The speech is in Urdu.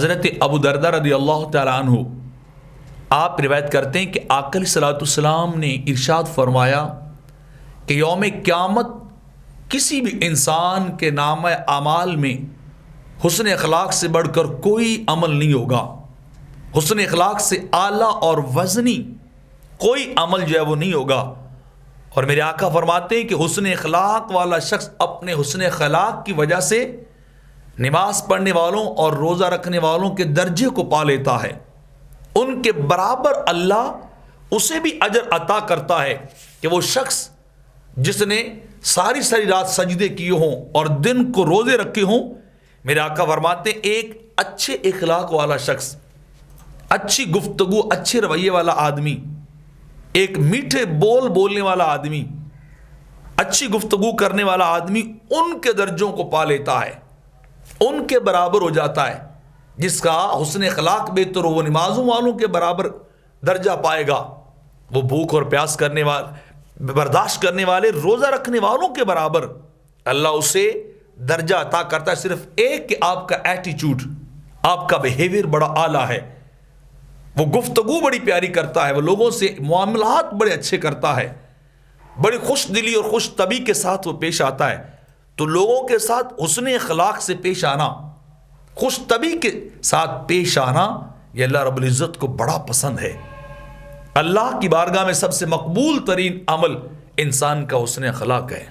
حضرت ابو دردہ رضی اللہ تعالیٰ عنہ آپ روایت کرتے ہیں کہ آقا علیہ الصلوۃ والسلام نے ارشاد فرمایا کہ یوم قیامت کسی بھی انسان کے نامہ اعمال میں حسن اخلاق سے بڑھ کر کوئی عمل نہیں ہوگا. حسن اخلاق سے اعلیٰ اور وزنی کوئی عمل جو ہے وہ نہیں ہوگا. اور میرے آقا فرماتے ہیں کہ حسن اخلاق والا شخص اپنے حسن اخلاق کی وجہ سے نماز پڑھنے والوں اور روزہ رکھنے والوں کے درجے کو پا لیتا ہے. ان کے برابر اللہ اسے بھی اجر عطا کرتا ہے کہ وہ شخص جس نے ساری رات سجدے کیے ہوں اور دن کو روزے رکھے ہوں. میرے آقا فرماتے ہیں ایک اچھے اخلاق والا شخص، اچھی گفتگو، اچھے رویے والا آدمی، ایک میٹھے بول بولنے والا آدمی، اچھی گفتگو کرنے والا آدمی ان کے درجوں کو پا لیتا ہے، ان کے برابر ہو جاتا ہے. جس کا حسن اخلاق بہتر ہو وہ نمازوں والوں کے برابر درجہ پائے گا. وہ بھوک اور پیاس کرنے والے، برداشت کرنے والے، روزہ رکھنے والوں کے برابر اللہ اسے درجہ عطا کرتا ہے. صرف ایک کہ آپ کا ایٹیچیوڈ، آپ کا بیہیویئر بڑا اعلیٰ ہے، وہ گفتگو بڑی پیاری کرتا ہے، وہ لوگوں سے معاملات بڑے اچھے کرتا ہے، بڑی خوش دلی اور خوش طبعی کے ساتھ وہ پیش آتا ہے. تو لوگوں کے ساتھ حسن اخلاق سے پیش آنا، خوش طبعی کے ساتھ پیش آنا، یہ اللہ رب العزت کو بڑا پسند ہے. اللہ کی بارگاہ میں سب سے مقبول ترین عمل انسان کا حسن اخلاق ہے.